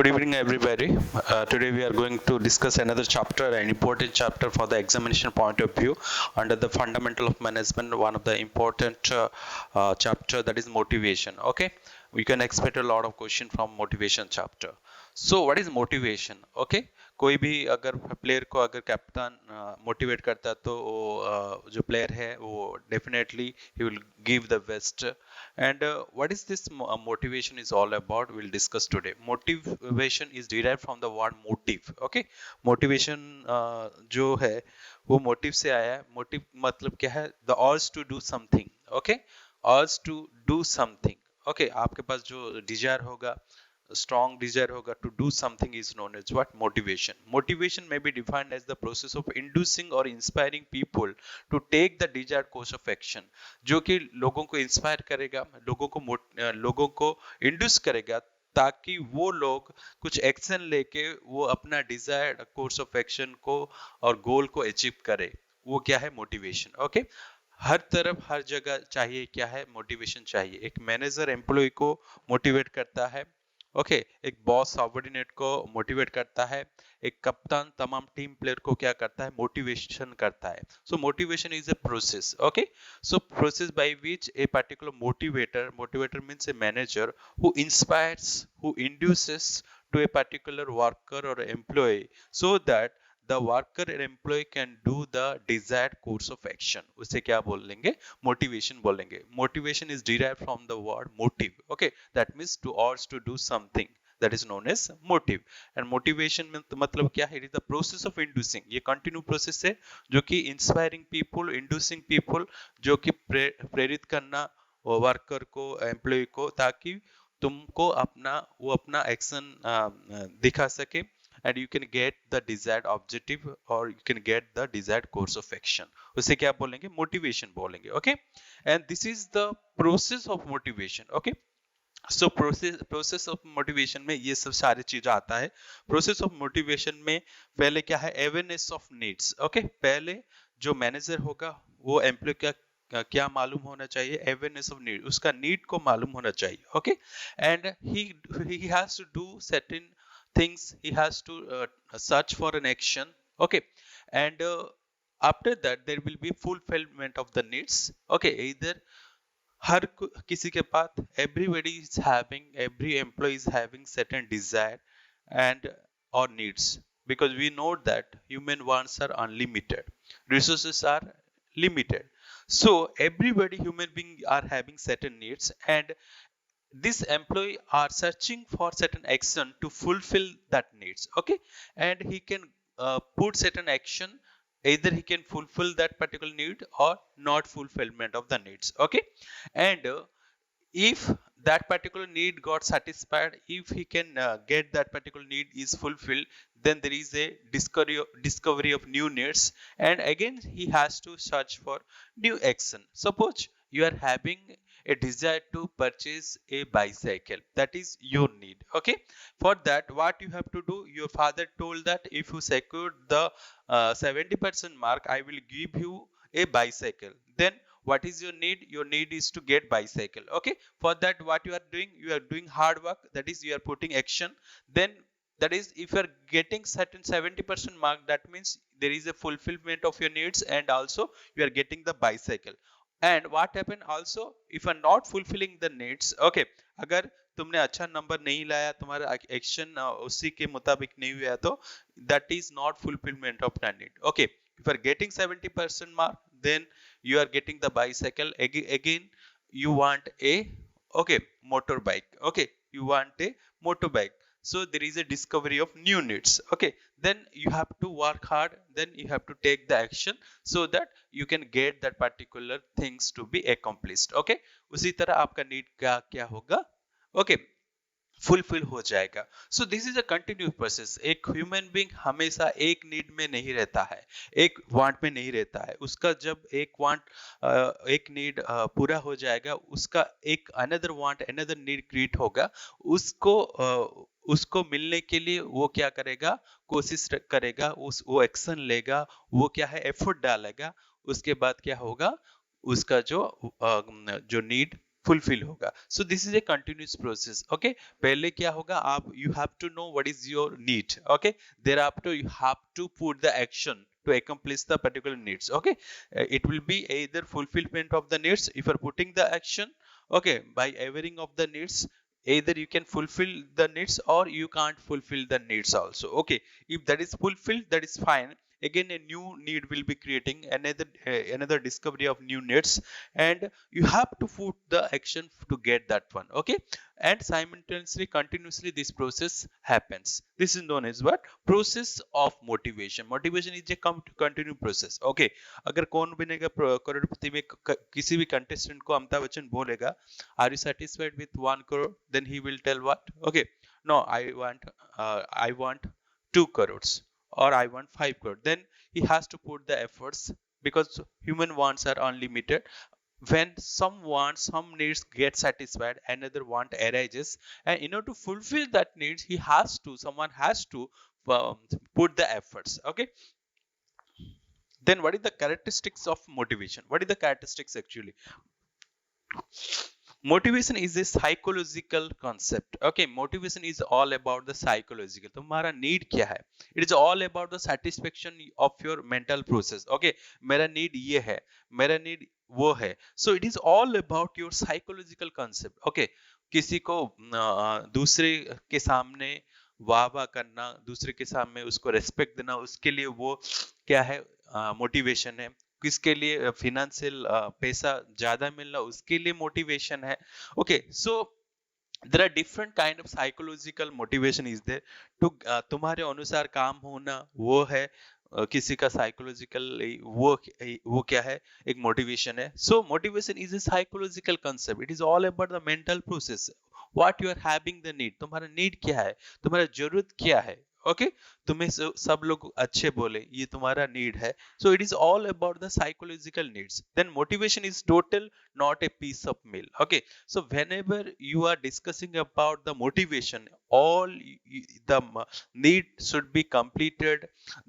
Good evening, everybody. Today we are going to discuss another chapter, an important chapter for the examination point of view under the fundamental of management. One of the important chapter, that is motivation. Okay, we can expect a lot of question from motivation chapter. So what is motivation? Okay, कोई भी अगर player को अगर captain motivate करता है तो वो जो प्लेयर है वो definitely he will give the best. And what is this motivation is all about? We'll discuss today. Motivation is derived from the word motive. Okay, motivation जो है वो motive से आया है. Motive मतलब क्या है? The urge to do something. Okay, urge to do something. Okay, आपके पास जो desire होगा, strong desire hoga to do something is known as what? Motivation. Motivation may be defined as the process of inducing or inspiring people to take the desired course of action. जो कि लोगों को inspire करेगा, लोगों को induce करेगा ताकि वो लोग कुछ एक्शन लेके वो अपना डिजायर्ड कोर्स ऑफ एक्शन को और गोल को अचीव करे. वो क्या है? मोटिवेशन. ओके, हर तरफ हर जगह चाहिए क्या है? मोटिवेशन चाहिए. एक मैनेजर एम्प्लॉय को मोटिवेट करता है. ओके, एक बॉस सबऑर्डिनेट को मोटिवेट करता है. एक कप्तान तमाम टीम प्लेयर को क्या करता है? मोटिवेशन करता है. So motivation is a process. Okay, so process by which a particular motivator means a manager who inspires, who induces to a particular worker or employee so that the worker and employee can do the desired course of action. उसे क्या बोलेंगे? Motivation बोलेंगे. Motivation is derived from the word motive. Okay, that means to urge to do something, that is known as motive. And motivation में मतलब क्या है? It is the process of inducing. ये continue process है जो कि inspiring people, inducing people, जो कि प्रेरित करना वर्कर को, एम्प्लॉय को, ताकि तुमको वो अपना एक्शन दिखा सके and you can get the desired objective or you can get the desired course of action. उसे क्या बोलेंगे? मोटिवेशन बोलेंगे. Okay, and this is the process of motivation. Okay, so process of motivation में ये सब सारी चीज आता है. प्रोसेस ऑफ मोटिवेशन में पहले क्या है? Awareness of needs. ओके, पहले जो मैनेजर होगा वो एम्प्लॉय क्या मालूम होना चाहिए? अवेयरनेस ऑफ नीड, उसका नीड को मालूम होना चाहिए. Okay, and he has to do certain things. He has to search for an action. Okay, and after that there will be fulfillment of the needs. Okay, either हर किसी के पास, every employee is having certain desire and or needs, because we know that human wants are unlimited, resources are limited. So human being are having certain needs, and this employee are searching for certain action to fulfill that needs. Okay, and he can put certain action, either he can fulfill that particular need or not fulfillment of the needs. Okay, and if that particular need got satisfied, if he can get that particular need is fulfilled, then there is a discovery of new needs, and again he has to search for new action. Suppose you are having a desire to purchase a bicycle, that is your need. Okay, for that what you have to do? Your father told that if you secured the 70% mark, I will give you a bicycle. Then what is your need? Your need is to get bicycle. Okay, for that what you are doing? You are doing hard work, that is you are putting action. Then that is, if you are getting certain 70% mark, that means there is a fulfillment of your needs, and also you are getting the bicycle. And what happen also if you are not fulfilling the needs? Okay, अगर तुमने अच्छा number नहीं लाया, तुम्हारा action उसी के मुताबिक नहीं हुआ, तो that is not fulfillment of the need. Okay, if you are getting 70% mark, then you are getting the bicycle. Again you want a motorbike. Okay, you want a motorbike. So there is a discovery of new needs. Okay, then you have to work hard, then you have to take the action so that you can get that particular things to be accomplished. Okay, उसी तरह आपका need क्या होगा? Okay, fulfil हो जाएगा. सो this is a continuous process. एक human being हमेशा एक नीड में नहीं रहता है, एक वांट में नहीं रहता है. उसका जब एक वांट, एक नीड पूरा हो जाएगा, उसका एक another want, another need create होगा. उसको मिलने के लिए वो क्या करेगा? कोशिश करेगा, वो एक्शन लेगा, वो क्या है? एफर्ट डालेगा. उसके बाद क्या होगा? उसका जो नीड फुलफिल होगा. So this is a continuous process. Okay, पहले क्या होगा, आप you have to know what is your need. Okay, thereafter you have to put the action to accomplish the particular needs. Okay, it will be either fulfillment of the needs if you are putting the action. Okay, by availing of the needs, either you can fulfill the needs or you can't fulfill the needs also. Okay, if that is fulfilled, that is fine. Again a new need will be creating another discovery of new needs, and you have to put the action to get that one. Okay, and simultaneously continuously this process happens. This is known as what? Process of motivation. Motivation is a continue process. Okay, अगर कौन बनेगा करोड़पति में किसी भी contestant को अमिताभ बच्चन बोलेगा are you satisfied with 1 crore, then he will tell what? Okay, no, I want 2 crores or I want 5 crore. Then he has to put the efforts, because human wants are unlimited. When some wants, some needs get satisfied, another want arises, and in order to fulfill that needs, someone has to um, put the efforts. Okay, then what is the characteristics of motivation? What is the characteristics actually? Motivation is a psychological concept. Okay, motivation is all about the psychological. तुम्हारा need क्या है? It is all about the satisfaction of your mental process. Okay, मेरा need ये है, मेरा need वो है. So it is all about your psychological concept. Okay, किसी को दूसरे के सामने वाह वाह करना, दूसरे के सामने उसको रेस्पेक्ट देना, उसके लिए वो क्या है? मोटिवेशन है. किसके लिए? फिनेंशियल पैसा ज्यादा मिलना, उसके लिए मोटिवेशन है. Okay, so there are different kind of psychological motivation is there to तुम्हारे अनुसार काम होना, वो है. किसी का साइकोलॉजिकल वो क्या है? एक मोटिवेशन है. So motivation is a psychological concept. It is all about the mental process. What you are having the need. तुम्हारा नीड क्या है? तुम्हारा जरूरत क्या है? ओके, तुम्हें सब लोग अच्छे बोले ये तुम्हारा नीड है. So it is all about the psychological needs. Then motivation is total, not a piece of meal. Okay, so whenever you are discussing about the motivation, all the need should be completed,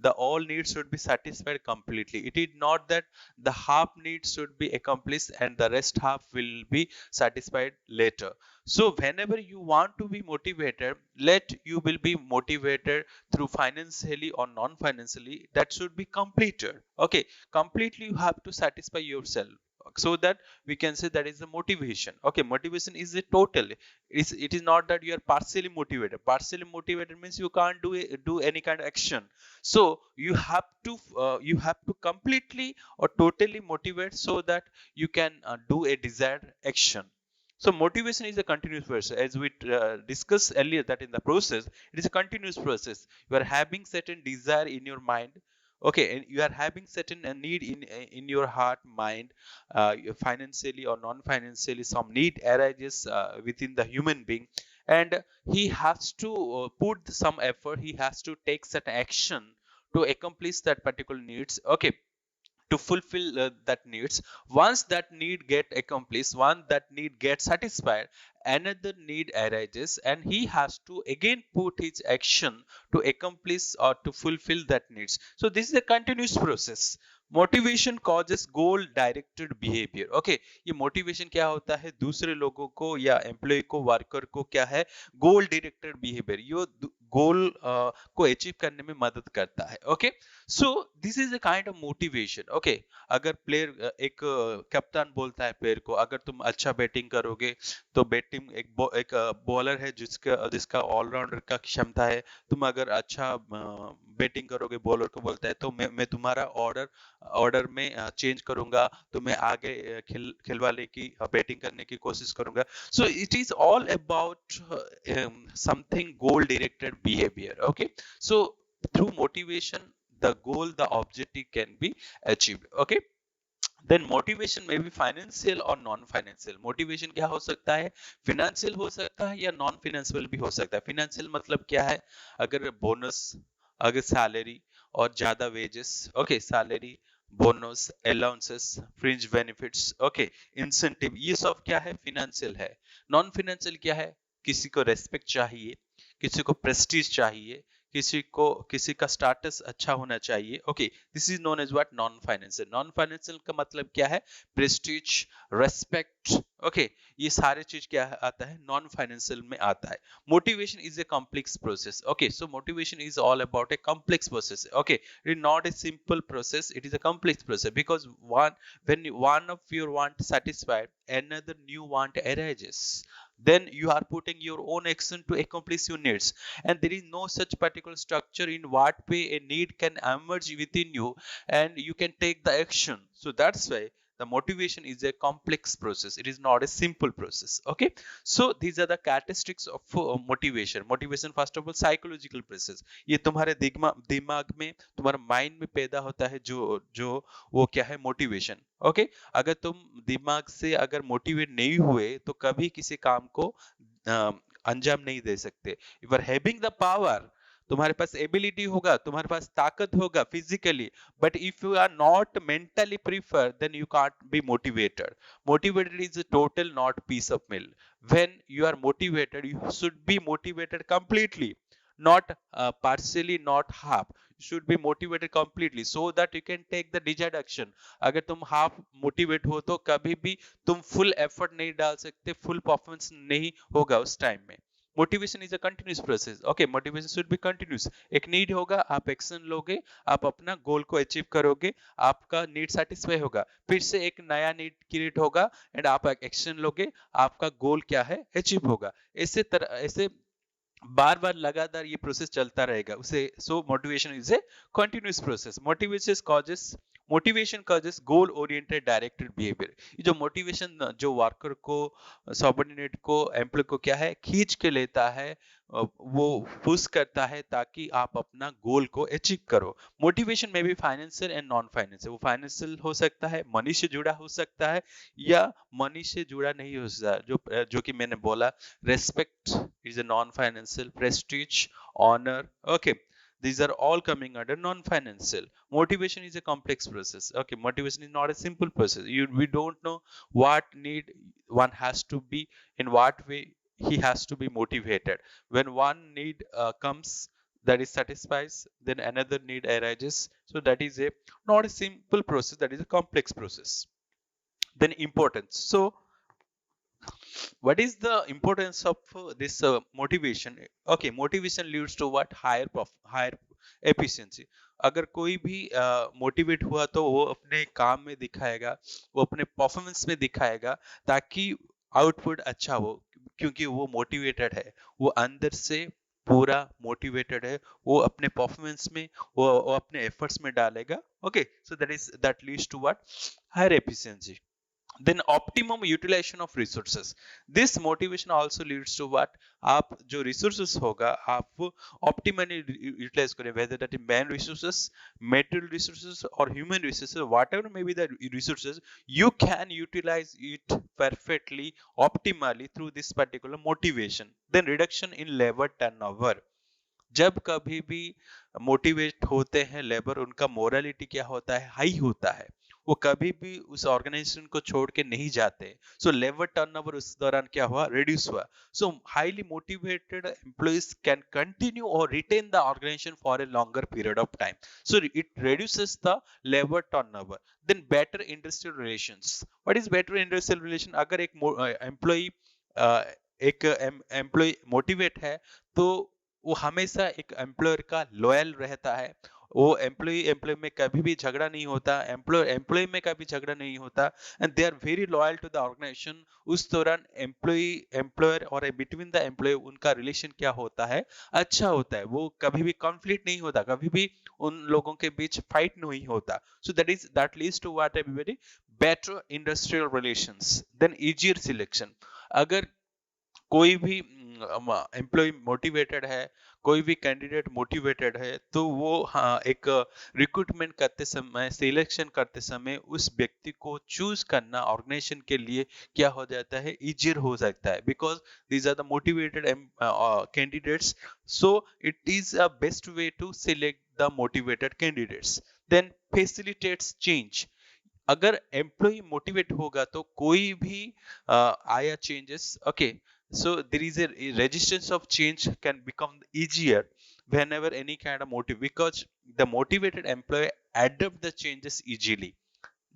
the all needs should be satisfied completely. It is not that the half needs should be accomplished and the rest half will be satisfied later. So whenever you want to be motivated, let you will be motivated through financially or non-financially, that should be completed. Okay, completely you have to satisfy yourself, so that we can say that is the motivation. Okay, motivation is a total. It is not that you are partially motivated. Partially motivated means you can't do any kind of action. So you have to completely or totally motivate so that you can do a desired action. So motivation is a continuous process, as we discussed earlier, that in the process it is a continuous process. You are having certain desire in your mind. Okay, and you are having certain need in your heart, mind, financially or non-financially some need arises within the human being, and he has to put some effort, he has to take certain action to accomplish that particular needs. Okay, to fulfill that needs. Once that need get accomplished, once that need gets satisfied, another need arises, and he has to again put his action to accomplish or to fulfill that needs. So this is a continuous process. Motivation causes goal directed behaviour. Okay, ये motivation क्या होता है? दूसरे लोगों को या employ को, worker को क्या है? गोल डायरेक्टेड बिहेवियर. ये गोल को अचीव करने में मदद करता है. Okay, so this is a kind of motivation. Okay, अगर प्लेयर एक कप्तान बोलता है प्लेयर को, अगर तुम अच्छा बैटिंग करोगे तो बैटिंग एक बॉलर है जिसका ऑलराउंडर का क्षमता है, तुम अगर अच्छा बैटिंग करोगे, बॉलर को बोलता है तो मैं तुम्हारा ऑर्डर में चेंज करूंगा, तो मैं आगे खिलवाने की बैटिंग करने की कोशिश करूंगा. सो it is all about something goal directed behaviour. Okay, so through motivation the goal, the objective can be achieved. Okay, then motivation may be financial or non financial. motivation क्या हो सकता है? financial हो सकता है या non financial भी हो सकता है. financial मतलब क्या है? अगर बोनस, अगर सैलरी और ज्यादा wages. Okay, salary, bonus, allowances, fringe benefits, okay, incentive, ये सब क्या है? फिनेंशियल है. नॉन फिनेंशियल क्या है? किसी को रेस्पेक्ट चाहिए, किसी को प्रेस्टीज चाहिए, किसी का स्टेटस अच्छा होना चाहिए। Okay, this is known as what, non financial. Non financial का मतलब क्या है? Prestige, respect. ओके, ये सारे चीज क्या आता है? नॉन फाइनेंशियल में आता है। Motivation is a complex process. Okay, so motivation is all about a complex process. Okay, it is not a simple process, it is a complex process, because one of your want satisfied, another new want arises. Then you are putting your own action to accomplish your needs, and there is no such particular structure in what way a need can emerge within you and you can take the action. So that's why the motivation is a complex process, it is not a simple process. Okay, so these are the characteristics of motivation. First of all, psychological process, ये तुम्हारे दिमाग में, तुम्हारे mind में पैदा होता है जो जो वो क्या है? मोटिवेशन। ओके, अगर तुम दिमाग से अगर मोटिवेट नहीं हुए तो कभी किसी काम को अंजाम नहीं दे सकते। You are having the power, तुम्हारे पास एबिलिटी होगा, तुम्हारे पास ताकत होगा physically, but if you are not mentally prefer, then you can't be motivated. Motivated is a total, not piece of meal. When you are motivated, you should be motivated completely, not partially, not half. You should be motivated completely so that you can take the desired action. अगर तुम half motivate हो तो कभी भी तुम full effort नहीं डाल सकते, फुल परफॉर्मेंस नहीं होगा उस टाइम में। Motivation is a continuous process. Okay, motivation should be continuous. एक नीड होगा, आप एक्शन लोगे, आप अपना गोल को अचीव करोगे, आपका नीड सेटिस्फाई होगा, फिर से एक नया नीड क्रिएट होगा एंड आप एक्शन लोगे, आपका गोल क्या है? अचीव होगा। ऐसे बार बार लगातार ये प्रोसेस चलता रहेगा उसे। सो motivation is A continuous process. Motivation causes goal oriented directed behaviour. ये जो मोटिवेशन जो वर्कर को, सबऑर्डिनेट को, एम्प्लॉय को क्या है? खींच के लेता है, वो पुश करता है ताकि आप अपना गोल को अचीव करो। मोटिवेशन में भी फाइनेंशियल एंड नॉन फाइनेंशियल, वो फाइनेंशियल हो सकता है, मनी से जुड़ा हो सकता है, या मनी से जुड़ा नहीं हो सकता, जो कि मैंने बोला, respect is a non-financial, prestige, honor. Okay, these are all coming under non-financial. Motivation is a complex process. Okay, motivation is not a simple process. We don't know what need one has to be, in what way he has to be motivated. When one need comes, that is satisfies, then another need arises. So that is a not a simple process, that is a complex process. Then importance. So what is the importance of this motivation? Okay, motivation leads to what? Higher efficiency. अगर कोई भी motivate हुआ तो वो अपने काम में दिखाएगा, वो अपने परफॉर्मेंस में दिखाएगा, ताकि आउटपुट अच्छा हो, क्योंकि वो मोटिवेटेड है, वो अंदर से पूरा मोटिवेटेड है, वो अपने परफॉर्मेंस में, वो अपने एफर्ट्स में डालेगा। Okay, so that leads to what? Higher efficiency. Then optimum utilization of resources. This motivation also leads to what? आप जो resources होगा आप वो optimally utilize करें, whether that is man resources, material resources or human resources, whatever may be the resources, you can utilize it perfectly, optimally through this particular motivation. Then reduction in labor turnover. जब कभी भी motivate होते हैं labour, उनका morality क्या होता है? High होता है, वो कभी भी उस ऑर्गेनाइजेशन को छोड़ के नहीं जाते। सो लेबर टर्नओवर उस दौरान क्या हुआ? रिड्यूस हुआ। So highly motivated employees can continue और retain the organisation for a longer period of time. So it reduces the labour turnover. Then better industrial relations. What is better industrial relation? अगर एक employ motivate है तो वो हमेशा एक employer का loyal रहता है, वो एम्प्लॉय में कभी भी झगड़ा नहीं होता, एम्प्लॉय में कभी झगड़ा नहीं होता, and they are very loyal to the organisation. उस दौरान एम्प्लॉयर और बिटवीन द एम्प्लॉय उनका रिलेशन क्या होता है? अच्छा होता है, वो कभी भी कॉन्फ्लिक्ट नहीं होता, कभी भी उन लोगों के बीच फाइट नहीं होता। So that leads to what? Everybody better industrial relations. Then easier selection. अगर कोई भी एम्प्लॉय मोटिवेटेड है, कोई भी कैंडिडेट मोटिवेटेड है, तो वो एक रिक्रूटमेंट करते समय, सिलेक्शन करते समय उस व्यक्ति को चूज करना ऑर्गेनाइजेशन के लिए क्या हो जाता है? इजियर हो सकता है, because these are the motivated candidates. So it is a best way to select the motivated candidates. Then facilitates change. अगर एम्प्लॉय मोटिवेट होगा तो कोई भी आया changes, okay, so there is a resistance of change can become easier. whenever any kind of motive, because the motivated employee adapt the changes easily.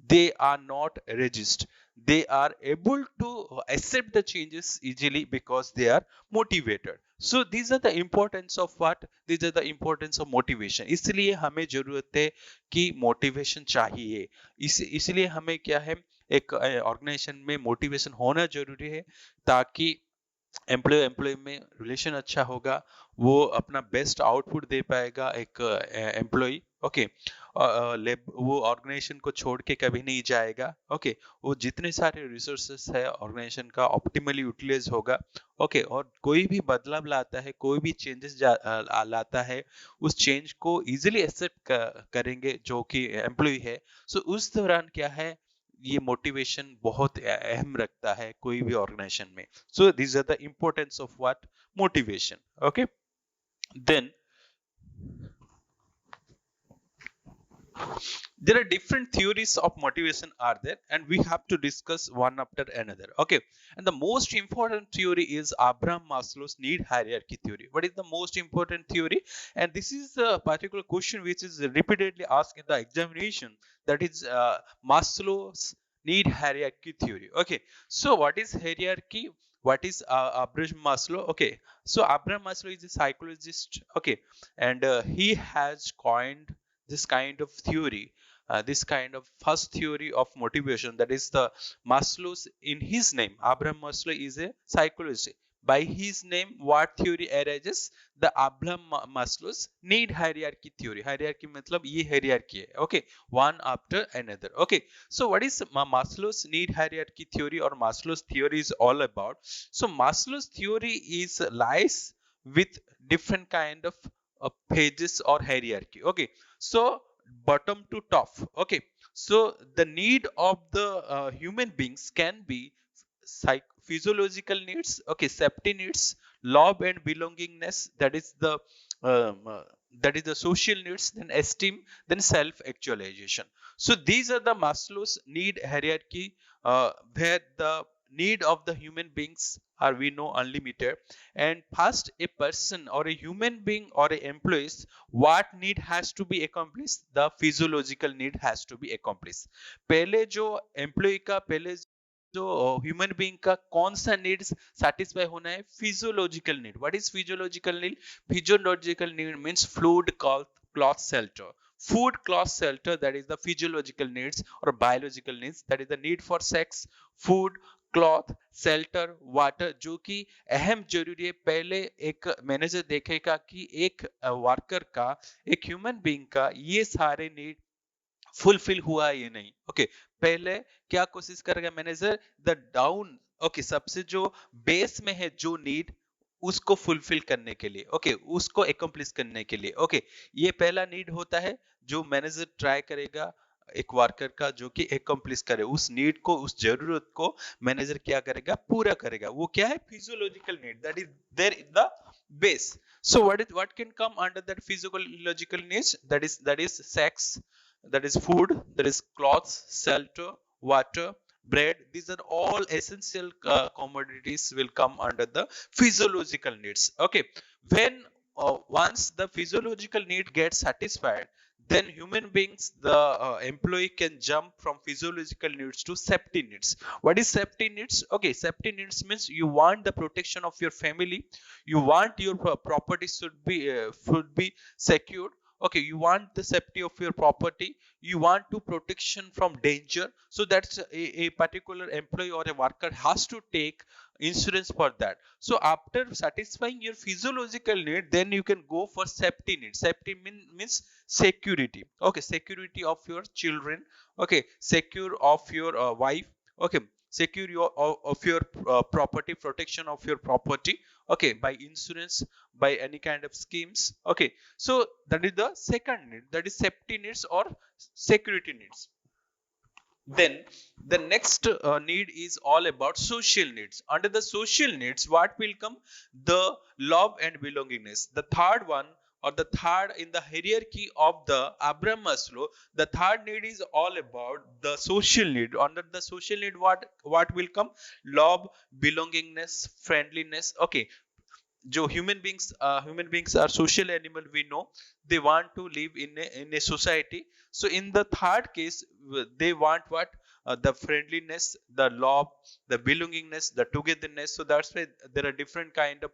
They are not resist, they are able to accept the changes easily because they are motivated. So these are the importance of what, these are the importance of motivation. इसलिए हमें जरूरत है कि motivation चाहिए, इसलिए हमें क्या है, एक ऑर्गेनाइजेशन में मोटिवेशन होना जरूरी है, ताकि एम्प्लॉय में रिलेशन अच्छा होगा, वो अपना बेस्ट आउटपुट दे पाएगा एक एम्प्लॉय। ओके, वो ऑर्गेनाइजेशन को छोड़ के कभी नहीं जाएगा। ओके, वो जितने सारे रिसोर्सेस है ऑर्गेनाइजेशन का ऑप्टिमली यूटिलाइज होगा। ओके, और कोई भी बदलाव लाता है, कोई भी चेंजेस लाता है, उस चेंज को इजीली एक्सेप्ट करेंगे जो कि एम्प्लॉय है। सो उस दौरान क्या है, ये मोटिवेशन बहुत अहम रखता है कोई भी ऑर्गेनाइजेशन में। So this are the importance of what, motivation. Okay, then there are different theories of motivation are there, and we have to discuss one after another. Okay, and the most important theory is Abraham Maslow's need hierarchy theory. What is the most important theory? And this is a particular question which is repeatedly asked in the examination, that is Maslow's need hierarchy theory. Okay, so what is hierarchy, what is Abraham Maslow? Okay, so Abraham Maslow is a psychologist. Okay, and he has coined this kind of theory, this kind of first theory of motivation, that is the Maslow's. In his name, Abraham Maslow is a psychologist. By his name, what theory arises? The Abraham Maslow's need hierarchy theory. Hierarchy मतलब ये hierarchy है. Okay, one after another. Okay, so what is Maslow's need hierarchy theory, or Maslow's theory is all about? So Maslow's theory is lies with different kind of pages or hierarchy. Okay, so bottom to top. Okay, so the need of the human beings can be physiological needs, okay, safety needs, love and belongingness, that is the um, uh, that is the social needs, then esteem, then self actualization. So these are the Maslow's need hierarchy, where the need of the human beings are, we know, unlimited. And first, a person or a human being or a employees, what need has to be accomplished? The physiological need has to be accomplished. पहले जो employ का, पहले जो human being का कौन सा needs satisfy होना है? Physiological need. What is physiological need? Physiological need means food, cloth, shelter. Food, cloth, shelter, that is the physiological needs, or biological needs, that is the need for sex, food, cloth, shelter, water, जो कि अहम जरूरी है। पहले एक manager देखेगा कि एक वर्कर का, एक ह्यूमन बीइंग का ये सारे नीड फुलफिल हुआ या नहीं। ओके, पहले क्या कोशिश करेगा मैनेजर? द डाउन, ओके, सबसे जो बेस में है जो नीड, उसको फुलफिल करने के लिए, ओके, उसको एकम्प्लिश करने के लिए। ओके, ये पहला नीड होता है जो मैनेजर ट्राई करेगा एक वर्कर का, जो कि एकम्प्लिश करे उस नीड को, उस जरूरत को मैनेजर क्या करेगा? पूरा करेगा। वो क्या है? Physiological need, that is there in the base. So what can come under that physiological needs? That is sex, that is food, that is clothes, shelter, water, bread. These are all essential commodities will come under the physiological needs. Okay, when once the physiological need gets satisfied, then human beings, the employee can jump from physiological needs to safety needs. What is safety needs? Okay, safety needs means you want the protection of your family, you want your property should be secured. Okay, you want the safety of your property, you want to protection from danger. So that's a particular employee or a worker has to take insurance for that. So after satisfying your physiological need, then you can go for safety need. Safety means security. Okay, security of your children, okay, secure of your wife, okay, secure of your property, protection of your property, okay, by insurance, by any kind of schemes. Okay, so that is the second need, that is safety needs or security needs. Then the next need is all about social needs. Under the social needs, what will come? The love and belongingness. The third one, or the third in the hierarchy of the Abraham Maslow, the third need is all about the social need. Under the social need, what will come? Love, belongingness, friendliness. Okay, जो human beings are social animal, we know. They want to live in a society. So in the third case, they want what? The friendliness, the love, the belongingness, the togetherness. So that's why there are different kind of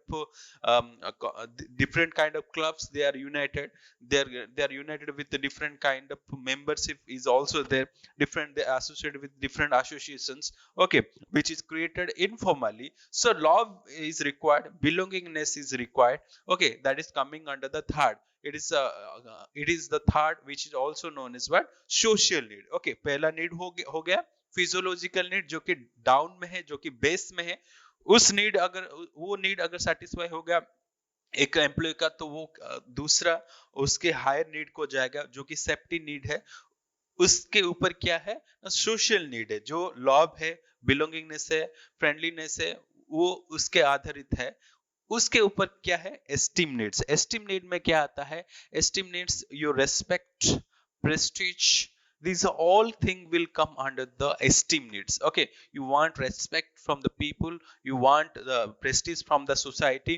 different kind of clubs. They are united. They are united with the different kind of membership is also there. Different, they are associated with different associations, okay, which is created informally. So love is required, belongingness is required, okay. That is coming under the third. It is the third, which is also known as what? Social need, okay. पहला need हो गया physiological need, जो कि down में है, जो कि base में है। उस नीड अगर वो नीड अगर सेटिस्फाई हो गया एक एम्प्लॉय का, तो वो दूसरा उसके हायर नीड को जाएगा, जो कि सेफ्टी नीड है। उसके ऊपर क्या है? सोशल नीड है, जो लव है, बिलोंगिंगनेस है, फ्रेंडलीनेस है, वो उसके आधारित है। उसके ऊपर क्या है? Esteem needs. एस्टीम नीड में क्या आता है? Esteem needs your respect, Prestige, these are all thing will come under the esteem needs, okay. You want respect from the people, you want the prestige from the society,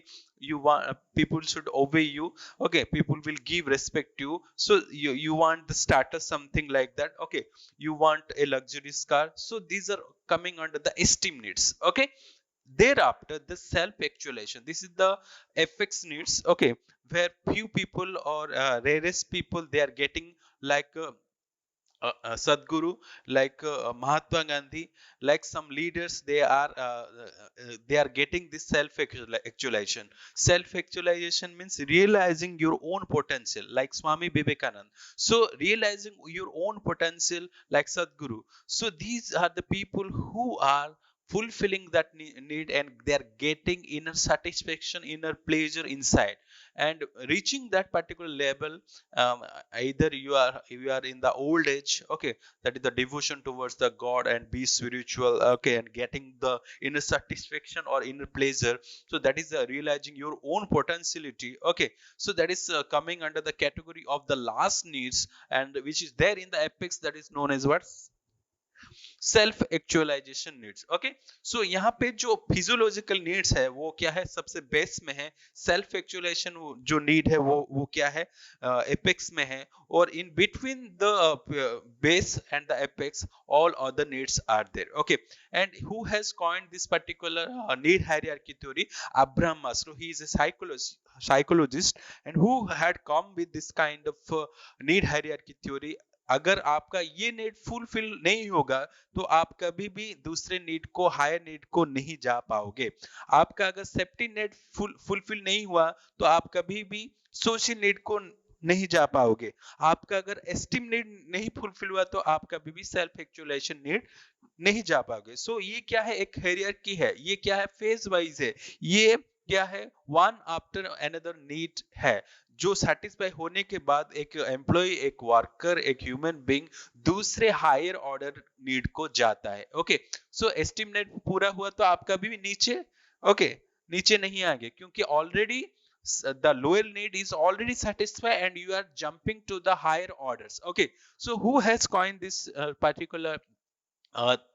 you want people should obey you, okay. People will give respect to you. So you want the status, something like that, okay. You want a luxurious car. So these are coming under the esteem needs, okay. Thereafter the self actualization, this is the fx needs, okay, where few people or rarest people they are getting, like Sadhguru, like Mahatma Gandhi, like some leaders, they are getting this self actualization. Self actualization means realizing your own potential, like Swami Vivekananda. So realizing your own potential, like Sadhguru. So these are the people who are fulfilling that need, and they are getting inner satisfaction, inner pleasure inside, and reaching that particular level. Either you are in the old age, okay, that is the devotion towards the god and be spiritual, okay, and getting the inner satisfaction or inner pleasure. So that is realizing your own potentiality, okay. So that is coming under the category of the last needs, and which is there in the apex, that is known as what? Self actualisation needs, okay. So यहाँ पे जो physiological needs है वो क्या है? सबसे base में है। सेल्फ एक्चुअलाइजेशन जो नीड है वो क्या है? एपेक्स में है। और in between the base and the apex all other needs are there, okay. And who has coined this particular need hierarchy theory? Abraham Maslow, he is a psychologist, and who had come with this kind of need hierarchy theory. अगर आपका ये need fulfil नहीं होगा तो आप कभी भी दूसरे नीड को, हायर नीड को नहीं जा पाओगे। आपका अगर सेफ्टी नीड फुलफिल नहीं हुआ तो आप कभी भी सोशल नीड को नहीं जा पाओगे। आपका अगर एस्टीम नीड नहीं फुलफिल हुआ तो आप कभी भी सेल्फ एक्चुअलाइजेशन नीड नहीं जा पाओगे। सो ये क्या है? एक हायरार्की है। ये क्या है? फेज वाइज है। ये क्या है? वन आफ्टर अनदर नीड है, जो सेटिस्फाई होने के बाद एक एम्प्लॉय, एक वर्कर, एक ह्यूमन बीइंग दूसरे हायर ऑर्डर नीड को जाता है, ओके। सो एस्टीम नीड पूरा हुआ तो आप कभी भी नीचे, ओके, नीचे नहीं आएंगे, क्योंकि already the lower need is already satisfied and you are jumping to the higher orders, okay. So who has coined this particular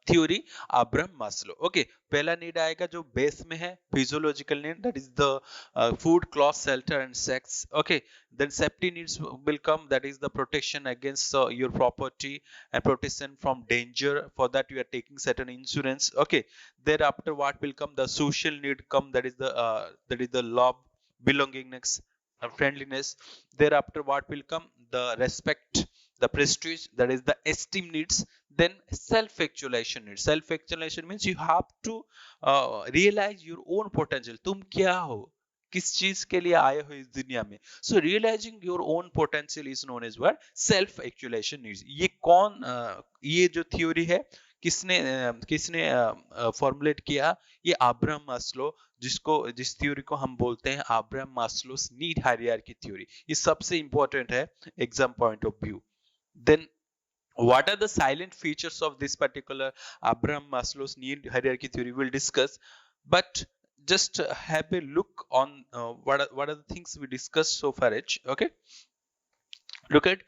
theory? Abraham Maslow, okay. पहला नीड आएगा जो बेस में है, physiological need, that is the food, cloth, shelter and sex, okay. Then safety needs will come, that is the protection against your property and protection from danger. For that you are taking certain insurance, okay. Thereafter what will come? The social need come, that is the love, belongingness, friendliness. Thereafter what will come? The respect, the prestige, that is the esteem needs. Then self actualization needs. Self actualization means you have to realize your own potential. तुम क्या हो, किस चीज के लिए आए हो इस दुनिया में। So realising your own potential is known as what? Self actualisation needs. ये कौन ये जो थ्योरी है किसने फॉर्मुलेट किया? ये अब्राहम मास्लो, जिस थ्योरी को हम बोलते हैं अब्राहम मास्लोस नीड हायरार्की थ्योरी। ये सबसे इंपॉर्टेंट है exam point of view. Then what are the silent features of this particular Abraham Maslow's need hierarchy theory? We'll discuss, but just have a look on what are the things we discussed so far, okay. look at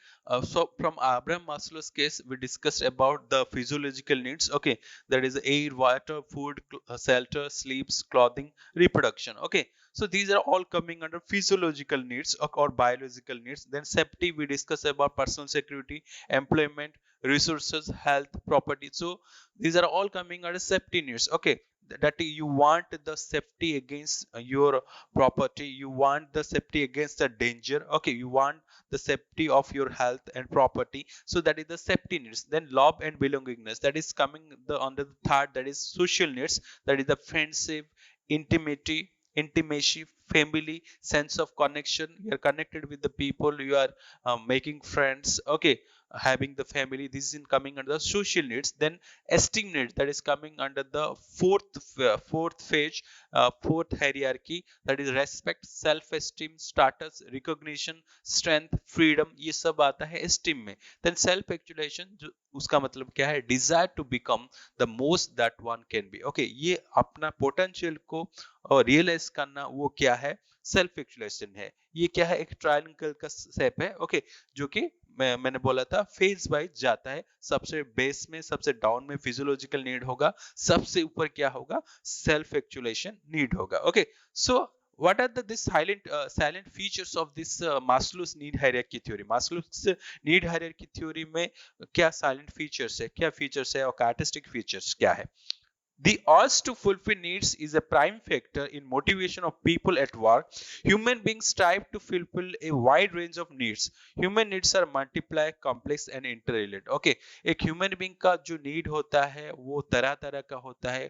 so from Abraham Maslow's case we discussed about the physiological needs. Okay, that is air, water, food, shelter, sleeps, clothing, reproduction. Okay, so these are all coming under physiological needs or biological needs. Then safety, we discuss about personal security, employment, resources, health, property. So these are all coming under safety needs. Okay, that you want the safety against your property, you want the safety against the danger. Okay, you want the safety of your health and property. So that is the safety needs. Then love and belongingness, that is coming the under the third, that is social needs. That is the friendship, intimacy, family, sense of connection. You are connected with the people, you are making friends. Okay, having the family, this is in coming under the social needs. Then esteem needs, that is coming under the fourth phase, fourth hierarchy, that is respect, self esteem, status, recognition, strength, freedom, ये सब आता है esteem में. Then self actualization, जो उसका मतलब क्या है, desire to become the most that one can be. Okay, ये अपना potential को रियलाइज करना, वो क्या है, सेल्फ एक्चुअलाइजेशन है. ये क्या है, एक ट्रायंगल का शेप है. ओके, जो कि मैंने बोला था फेज वाइज जाता है. सबसे बेस में, सबसे डाउन में फिजियोलॉजिकल नीड होगा, सबसे ऊपर क्या होगा, सेल्फ एक्चुअलाइजेशन नीड होगा. Okay, so what are this silent features of this Maslow's need hierarchy theory? Maslow's need hierarchy theory में क्या silent features है, क्या features है और characteristic features क्या है? The urge to fulfill needs is a prime factor in motivation of people at work. Human beings strive to fulfill a wide range of needs. Human needs are multiply, complex and interrelated. Okay, एक human being का जो need होता है वो तरह तरह का होता है,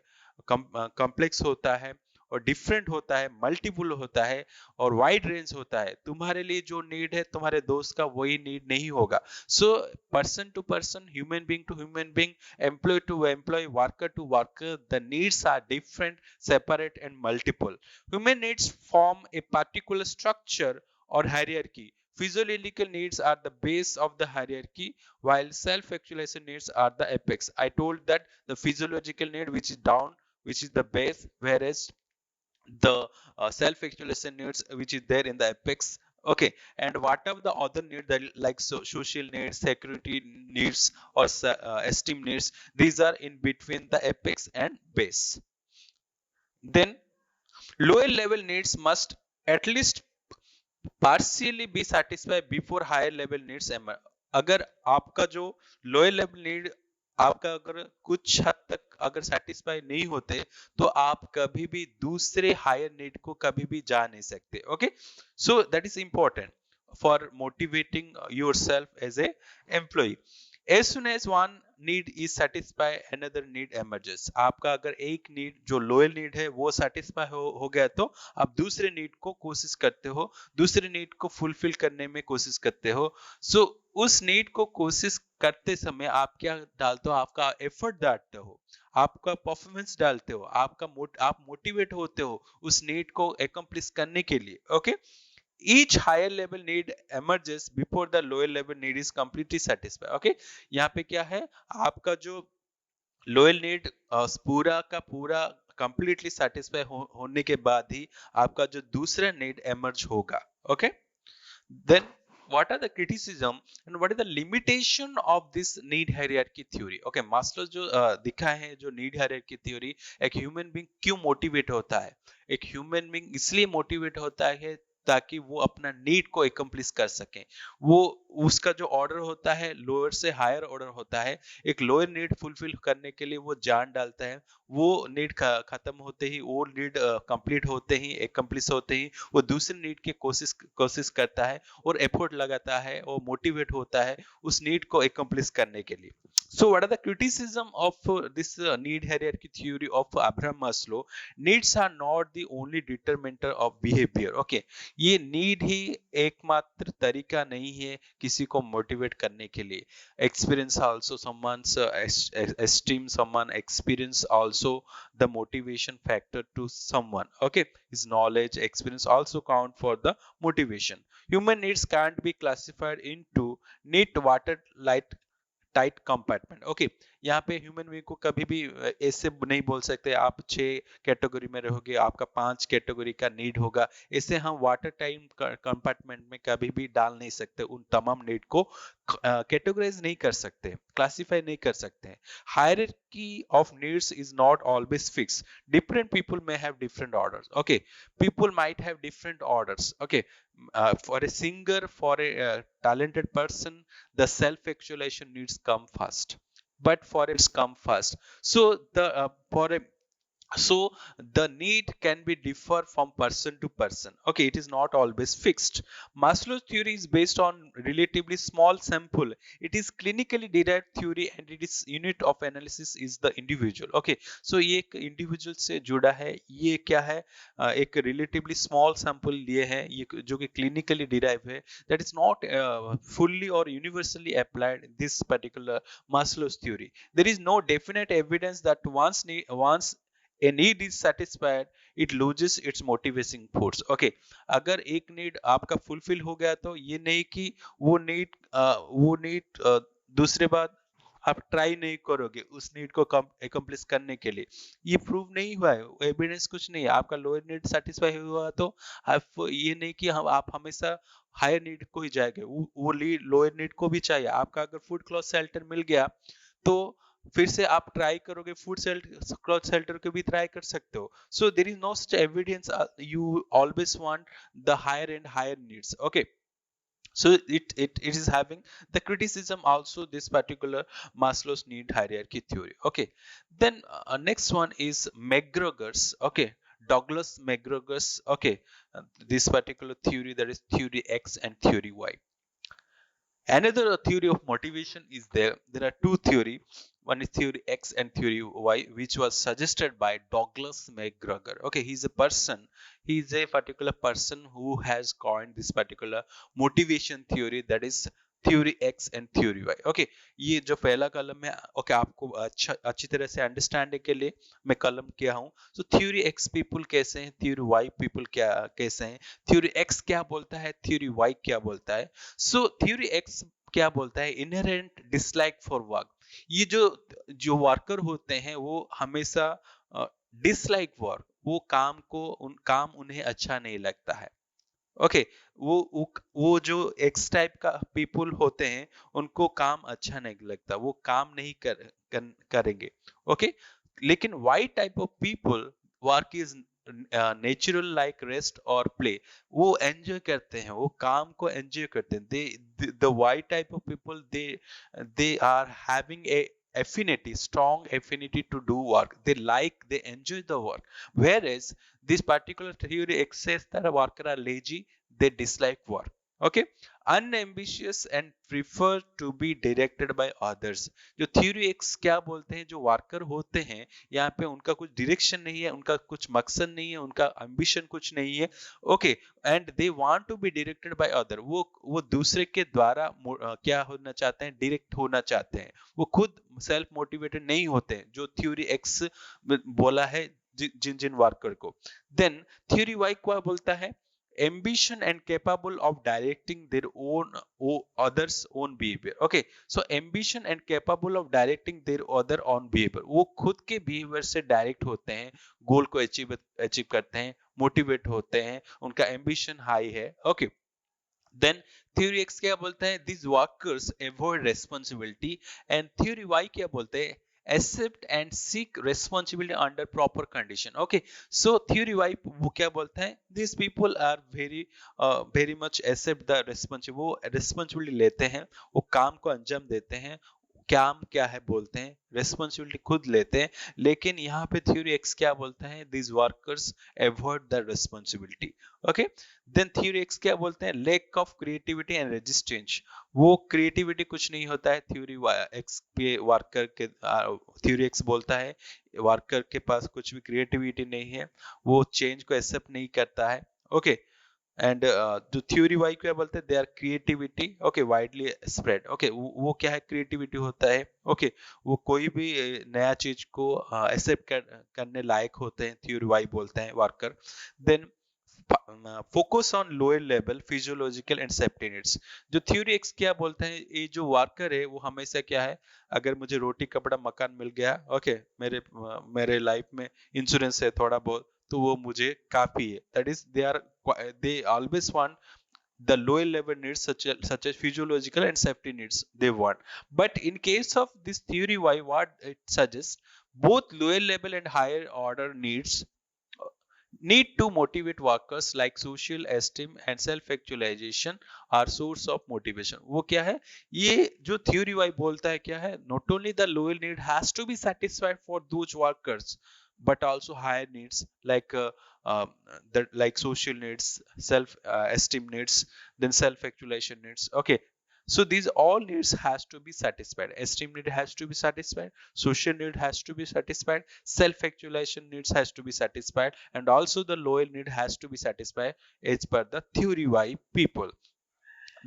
complex होता है और डिफरेंट होता है, मल्टीपल होता है और वाइड रेंज होता है. तुम्हारे लिए जो नीड है तुम्हारे दोस्त का वही नीड नहीं होगा. So person to person, human being to human being, employee to employee, worker to worker, the needs are different, separate and multiple. Human needs form a particular structure or hierarchy. Physiological needs are the base of the hierarchy, while self-actualization needs are the apex. I told that the physiological need, which is down, which is the base, whereas the self-actualization needs, which is there in the apex. Okay, and whatever the other need, that like social needs, security needs or esteem needs, these are in between the apex and base. Then lower level needs must at least partially be satisfied before higher level needs emerge. अगर आपका जो lower level need आपका अगर कुछ हद तक अगर satisfy नहीं होते तो आप कभी भी दूसरे हायर नीड को कभी भी जा नहीं सकते. Okay, so that is important for motivating yourself as a employee. As soon as one need is satisfied, another need emerges. आपका अगर एक नीड जो लोअर नीड है वो सेटिस्फाई हो गया तो आप दूसरे नीड को कोशिश करते हो, दूसरे नीड को फुलफिल करने में कोशिश करते हो. सो उस नीड को कोशिश करते समय आप क्या डालते हो, आपका एफर्ट डालते हो, आपका परफॉर्मेंस डालते हो, आप मोटिवेट होते हो उस नीड को एकम्प्लिश करने के लिए. Okay, each higher level need emerges before the lower level need is completely satisfied. Okay, यहाँ पे क्या है, आपका जो लोअर नीड पूरा का पूरा कंप्लीटली सेटिस्फाई होने के बाद ही आपका जो दूसरा नीड एमर्ज होगा. Okay, then what are the criticism and what is the limitation of this need hierarchy theory? Okay, Maslow जो दिखा है जो need hierarchy theory, एक ह्यूमन बीइंग क्यों मोटिवेट होता है, एक ह्यूमन बीइंग इसलिए मोटिवेट होता है ताकि वो अपना नीड को एकम्प्लिश कर सके. वो उसका जो ऑर्डर होता है लोअर से हायर ऑर्डर होता है. एक लोअर नीड फुलफिल करने के लिए वो जान डालता है, वो नीड खत्म होते ही, वो नीड कंप्लीट होते ही, एकम्प्लिश होते ही वो दूसरे नीड की कोशिश करता है और एफर्ट लगाता है और मोटिवेट होता है उस नीड को एकम्प्लिश करने के लिए. So what are the criticism of this need hierarchy theory of Abraham Maslow? Needs are not the only determinant of behavior. Okay, ये नीड ही एकमात्र तरीका नहीं है किसी को मोटिवेट करने के लिए. Experience also someone's esteem, someone experience also the motivation factor to someone. Okay, his knowledge, experience also count for the motivation. Human needs can't be classified into neat water light tight compartment. Okay, यहाँ पे human being को कभी भी ऐसे नहीं बोल सकते आप 6 कैटेगरी में रहोगे, आपका 5 कैटेगरी का नीड होगा। ऐसे हम वाटर टाइम कंपार्टमेंट में कभी भी डाल नहीं सकते, उन तमाम नीड को कैटेगराइज नहीं कर सकते, क्लासिफाई नहीं कर सकते। Hierarchy of needs is not always fixed. Different people may have different orders. Okay, people might have different orders. Okay, for a singer, for a talented person, the self-actualization needs come first. But for it's come first. So so the need can be differ from person to person. Okay, it is not always fixed. Maslow's theory is based on relatively small sample. It is clinically derived theory and its unit of analysis is the individual. Okay, so ये एक individual से जुड़ा है। ये क्या है, एक relatively small sample लिए है, ये जो कि clinically derived है, that is not fully or universally applied in this particular Maslow's theory. There is no definite evidence that once a need is satisfied it loses its motivating force. Okay, अगर एक need आपका fulfil हो गया तो ये नहीं कि वो नीड दूसरे बार आप ट्राई नहीं करोगे उस नीड को एकम्प्लिश करने के लिए। ये प्रूव नहीं हुआ है, एविडेंस कुछ नहीं है। आपका लोअर नीड सेटिस्फाई हुआ तो आप ये नहीं कि हम आप हमेशा हायर नीड को ही जाएंगे, वो लोअर नीड को भी चाहिए। आपका अगर फूड क्लॉथ शेल्टर मिल गया तो फिर से आप ट्राई करोगे, फूड क्लॉथ शेल्टर को भी ट्राई कर सकते हो। So there is no such evidence you always want the higher and higher needs. Okay, so it is having the criticism also, this particular Maslow's need hierarchy theory. Okay, then next one is McGregor's. Okay, Douglas McGregor's. Okay, this particular theory, that is theory X and theory Y. Another theory of motivation is there. There are two theory. One is theory X and theory Y, which was suggested by Douglas McGregor. Okay, he's a person. He is a particular person who has coined this particular motivation theory, that is theory X and theory Y. Okay, ये जो पहला कलम है, okay, आपको अच्छी तरह से understand के लिए मैं कलम किया हूँ। So theory X people कैसे हैं, theory Y people क्या कैसे हैं, theory X क्या बोलता है, theory Y क्या बोलता है। So theory X क्या बोलता है, इनहेरेंट डिसलाइक फॉर वर्क। ये जो वर्कर होते हैं वो हमेशा डिसलाइक वर्क, वो काम उन्हें अच्छा नहीं लगता है। ओके, वो जो एक्स टाइप का पीपल होते हैं उनको काम अच्छा नहीं लगता, वो काम नहीं करेंगे। ओके, लेकिन Y type of people work is natural like rest और प्ले, वो एंजॉय करते हैं, वो काम को एंजॉय करते हैं। The Y type of people they are having a affinity, strong affinity to do work. They enjoy the work. Whereas this particular theory says that workers are lazy, they dislike work. Okay, unambitious and prefer to be directed by others. जो theory X क्या बोलते हैं, जो worker होते हैं यहाँ पे उनका कुछ डायरेक्शन नहीं है, उनका कुछ मकसद नहीं है, उनका एम्बिशन कुछ नहीं है। Okay, and they want to be directed by other, वो दूसरे के द्वारा क्या होना चाहते हैं, डायरेक्ट होना चाहते हैं, वो खुद सेल्फ मोटिवेटेड नहीं होते हैं, जो थ्योरी एक्स बोला है जिन वर्कर को। देन थ्योरी वाई क्या बोलता है, ambition and capable of directing their others own behavior. Okay, so ambition and capable of directing their other own behavior, वो खुद के बिहेवियर से डायरेक्ट होते हैं, गोल को अचीव करते हैं, मोटिवेट होते हैं, उनका एम्बिशन हाई है। ओके, देन थ्योरी एक्स क्या बोलता है, these workers avoid responsibility, and theory Y क्या बोलते हैं, accept and seek responsibility under proper condition. Okay, so theory Y वो क्या बोलता है, these people are very much accept the responsibility, वो responsibility लेते हैं, वो काम को अंजाम देते हैं, काम क्या है बोलते हैं, रेस्पॉन्सिबिलिटी खुद लेते हैं। लेकिन यहाँ पे थ्योरी एक्स क्या बोलता है, this workers avoid the responsibility. Okay, then theory X क्या बोलते हैं, lack of creativity and resistance, वो क्रिएटिविटी कुछ नहीं होता है थ्योरी एक्स पे, वर्कर के थ्योरी एक्स बोलता है वर्कर के पास कुछ भी क्रिएटिविटी नहीं है, वो चेंज को एक्सेप्ट नहीं करता है। ओके, एंड जो थ्योरी वाई क्या बोलते हैं, they are creativity, okay, widely spread. Okay, वो क्या है, क्रिएटिविटी होता है। ओके, वो कोई भी नया चीज को एक्सेप्ट करने लायक होते हैं, थ्योरी वाई बोलते हैं worker. Then focus on lower level physiological and safety needs. जो थ्योरी एक्स क्या बोलते हैं, ये जो वर्कर है वो हमेशा क्या है, अगर मुझे रोटी कपड़ा मकान मिल गया, ओके, मेरे लाइफ में इंश्योरेंस है थोड़ा बहुत, तो वो मुझे काफी है। That is they always want the lower level needs such as physiological and safety needs they want. But in case of this theory why, what it suggests, both lower level and higher order needs need to motivate workers, like social esteem and self actualization are source of motivation. वो क्या है, ये जो theory Y बोलता है क्या है, not only the lower need has to be satisfied for those workers, but also higher needs like uh, like social needs, self esteem needs, then self actualization needs. Okay, so these all needs has to be satisfied. Esteem need has to be satisfied, social need has to be satisfied, self actualization needs has to be satisfied, and also the lower need has to be satisfied as per the theory why people.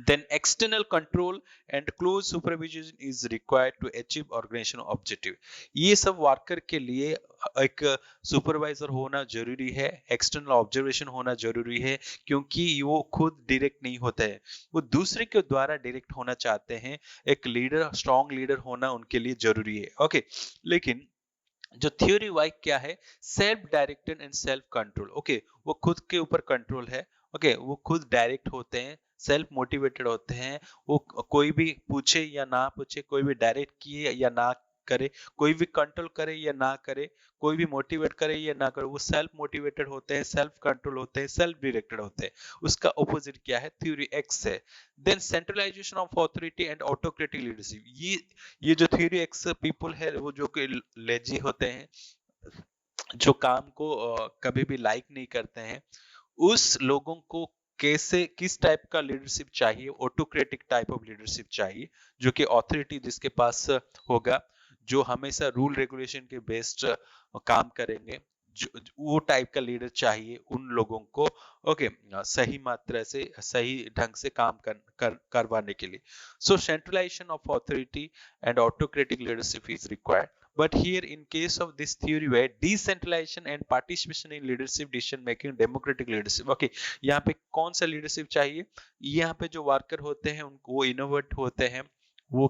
Then external control and close supervision is required to achieve organizational objective. ये सब worker के लिए एक supervisor होना जरूरी है, external observation होना जरूरी है, क्योंकि वो खुद डायरेक्ट नहीं होते हैं, वो दूसरे के द्वारा डायरेक्ट होना चाहते हैं। एक लीडर, स्ट्रॉन्ग लीडर होना उनके लिए जरूरी है। ओके, लेकिन जो थ्योरी वाई क्या है, self directed and self control. Okay, वो खुद के ऊपर कंट्रोल है। ओके, वो खुद डायरेक्ट होते हैं, सेल्फ मोटिवेटेड होते हैं। वो कोई भी पूछे या ना पूछे, कोई भी डायरेक्ट किए या ना करे, कोई भी कंट्रोल करे या ना करे, कोई भी मोटिवेट करे या ना करे, वो सेल्फ मोटिवेटेड होते हैं, सेल्फ कंट्रोल होते हैं, सेल्फ डायरेक्टेड होते हैं। उसका ऑपोजिट क्या है, थ्योरी एक्स है। Then centralisation of authority and autocratic leadership. ये जो थ्योरी एक्स पीपल है, वो जो कि लेजी होते हैं, जो काम को कभी भी लाइक नहीं करते हैं, उस लोगों को कैसे, किस टाइप का लीडरशिप चाहिए, ऑटोक्रेटिक टाइप ऑफ लीडरशिप चाहिए, जो कि अथॉरिटी जिसके पास होगा, जो हमेशा रूल रेगुलेशन के बेस्ड काम करेंगे, वो टाइप का लीडर चाहिए उन लोगों को। ओके, सही मात्रा से, सही ढंग से काम करवाने के लिए। So centralisation of authority and autocratic leadership is required. But here, in case of this theory where decentralization and participation in leadership decision making, democratic leadership, okay, यहाँ पे कौन सा लीडरशिप चाहिए, यहाँ पे जो वर्कर होते हैं उनको, वो इनोवेट होते हैं, वो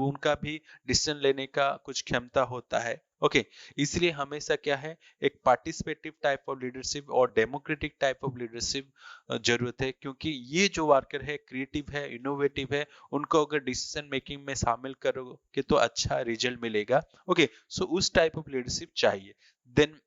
उनका भी डिसीजन लेने का कुछ क्षमता होता है। ओके, इसलिए हमेशा क्या है, एक पार्टिसिपेटिव टाइप ऑफ लीडरशिप और डेमोक्रेटिक टाइप ऑफ लीडरशिप जरूरत है, क्योंकि ये जो वर्कर है क्रिएटिव है, इनोवेटिव है, उनको अगर डिसीजन मेकिंग में शामिल करोगे तो अच्छा रिजल्ट मिलेगा। ओके, सो उस टाइप ऑफ लीडरशिप चाहिए। Then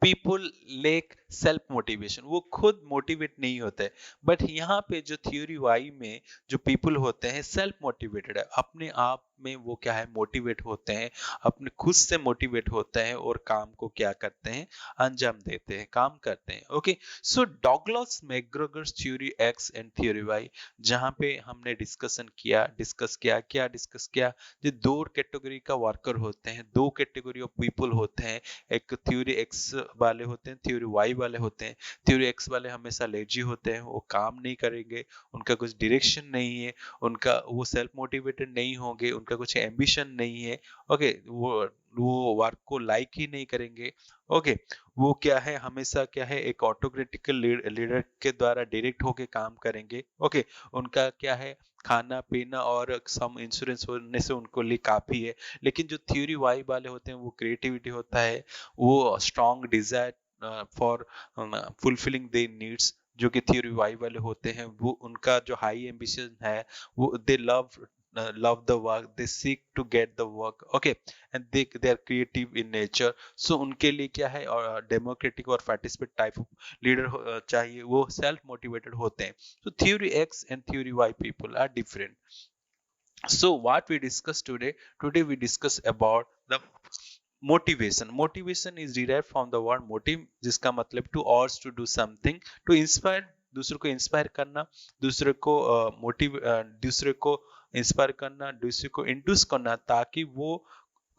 people lack self motivation, वो खुद मोटिवेट नहीं होते। बट यहाँ पे जो थ्योरी वाई में जो पीपल होते हैं सेल्फ मोटिवेटेड है, अपने आप में वो क्या है, मोटिवेट होते हैं, अपने खुद से मोटिवेट होते हैं और काम को क्या करते हैं, अंजाम देते हैं, काम करते हैं। Okay, so Douglas McGregor's theory X and theory Y, जहाँ पे हमने डिस्कस किया, जो दो कैटेगरी का वर्कर होते हैं, दो कैटेगरी ऑफ पीपल होते हैं, एक थ्योरी एक्स वाले होते हैं, थ्योरी वाई वाले होते हैं। थ्योरी एक्स वाले हमेशा लेजी होते हैं, वो काम नहीं करेंगे, उनका कुछ डायरेक्शन नहीं है, उनका वो सेल्फ मोटिवेटेड नहीं होंगे, उनका कुछ एम्बिशन नहीं है। ओके, वो वर्क को लाइक ही नहीं करेंगे। ओके, वो क्या है, हमेशा क्या है, एक ऑटोक्रेटिकल लीडर के द्वारा डायरेक्ट होके काम करेंगे। ओके, उनका क्या है, खाना पीना और सम इंश्योरेंस होने से उनको लिए काफी है। लेकिन जो थ्योरी वाई वाले होते हैं, वो क्रिएटिविटी होता है, वो strong desire for fulfilling their needs, जो कि थ्योरी वाई वाले होते हैं, वो उनका जो हाई एम्बिशन है, वो दे love the work, they seek to get the work, okay, and they are creative in nature, so उनके लिए क्या है, और डेमोक्रेटिक और पार्टिसिपेट टाइप ऑफ लीडर चाहिए, वो सेल्फ मोटिवेटेड होते हैं। so theory x and theory y people are different. So what we discussed today we discuss about the motivation is derived from the word motive, जिसका मतलब to urge to do something, to inspire, दूसरे को inspire करना, दूसरे को दूसरे को inspire करना, दूसरे को इंड्यूस करना, ताकि वो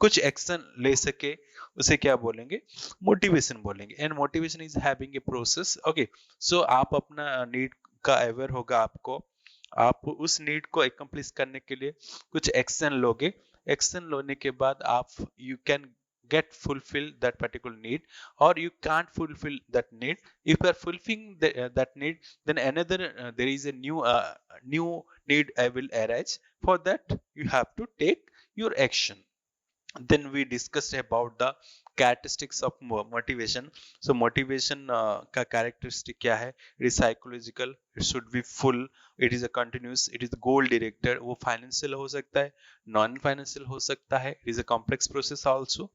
कुछ एक्शन ले सके, उसे क्या बोलेंगे, मोटिवेशन बोलेंगे। And motivation is having a process. Okay, so आप अपना नीड का अवेयर होगा आपको, आप उस नीड को एकम्प्लिश करने के लिए कुछ एक्शन लोगे, एक्शन लेने के बाद आप you can get fulfill that particular need, or you can't fulfill that need. If you are fulfilling that need, then another there is a new need will arise. For that you have to take your action. Then we discussed about the characteristics of motivation. So motivation का characteristic क्या है? It is psychological, it should be full, it is a continuous, it is goal directed. वो financial हो सकता है, non financial हो सकता है, it is a complex process also.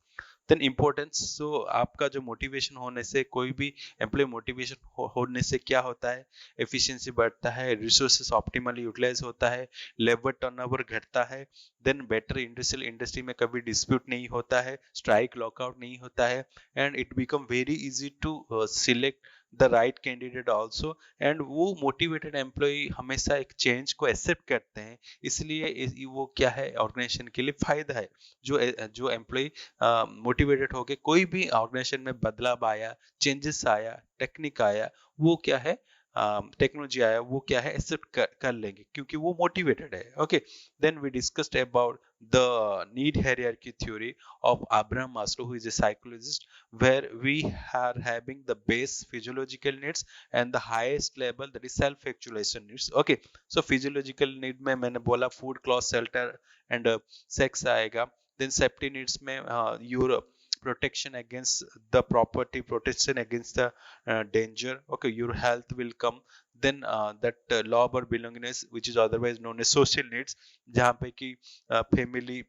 Then importance, so आपका जो मोटिवेशन होने से, कोई भी एम्प्लॉय मोटिवेशन होने से क्या होता है? एफिशिएंसी बढ़ता है, रिसोर्सेस ऑप्टिमली यूटिलाइज होता है, लेबर टर्नओवर घटता है, देन बेटर इंडस्ट्रियल इंडस्ट्री में कभी डिस्प्यूट नहीं होता है, स्ट्राइक लॉकआउट नहीं होता है, and it become very easy to select the right candidate also. And वो मोटिवेटेड एम्प्लॉय हमेशा एक चेंज को एक्सेप्ट करते हैं, इसलिए वो क्या है, ऑर्गेनाइजेशन के लिए फायदा है। जो एम्प्लॉय मोटिवेटेड होके कोई भी ऑर्गेनाइजेशन में बदलाव आया, चेंजेस आया, टेक्निक आया, वो क्या है, टेक्नोलॉजी आया, वो क्या है, एक्सेप्ट कर लेंगे क्योंकि वो मोटिवेटेड है। Okay, then we discussed about the need hierarchy theory of Abraham Maslow, who is a psychologist, where we are having the base physiological needs and the highest level, that is self actualization needs. Okay, so physiological need में मैंने बोला food, clothes, shelter and sex आएगा. Then safety needs में your protection against the property, protection against the danger. Okay, your health will come. Then that love or belongingness, which is otherwise known as social needs, जहाँ पे कि family,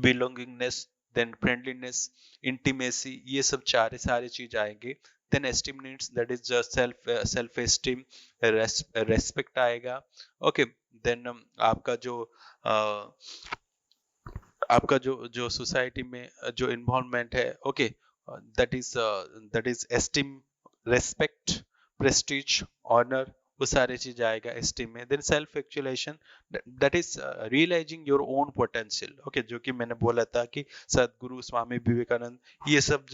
belongingness, then friendliness, intimacy, ये सब सारे चीज आएंगे। Then esteem needs, that is just self esteem, respect आएगा। Okay, then आपका जो सोसाइटी में जो इन्वॉल्वमेंट है, okay, that is esteem, respect, prestige, honour, वो सारे चीज आएगा एस्टीम में। Then self actualisation, that is realising your own potential. Okay, जो कि मैंने बोला था कि सदगुरु, स्वामी विवेकानंद, ये सब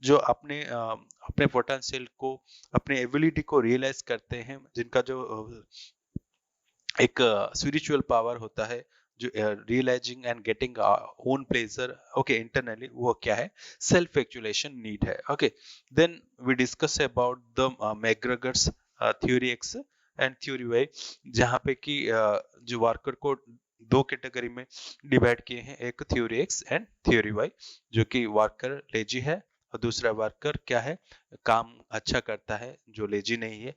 जो अपने पोटेंशियल को, अपने एबिलिटी को रियलाइज करते हैं, जिनका जो एक स्पिरिचुअल पावर होता है, जो realising and getting own pleasure, okay, internally, वो क्या है, सेल्फ एक्चुअलाइजेशन नीड है। Okay, then we discuss about the McGregor's theory X and theory Y, जहाँ पे कि जो वर्कर को दो कैटेगरी में डिवाइड किए हैं, एक theory X and theory Y, जो कि वर्कर लेजी है और दूसरा वर्कर क्या है, काम अच्छा करता है, जो लेजी नहीं है।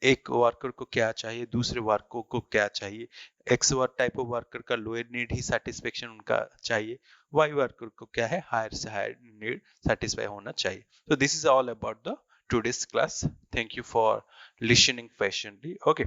एक वर्कर को क्या चाहिए, दूसरे वर्कर को क्या चाहिए। एक्स टाइप ऑफ वर्कर का लोअर नीड ही सेटिस्फेक्शन उनका चाहिए, वाई वर्कर को क्या है, हायर से हायर नीड सेटिस्फाई होना चाहिए। So this is all about the today's class. Thank you for listening patiently. Okay.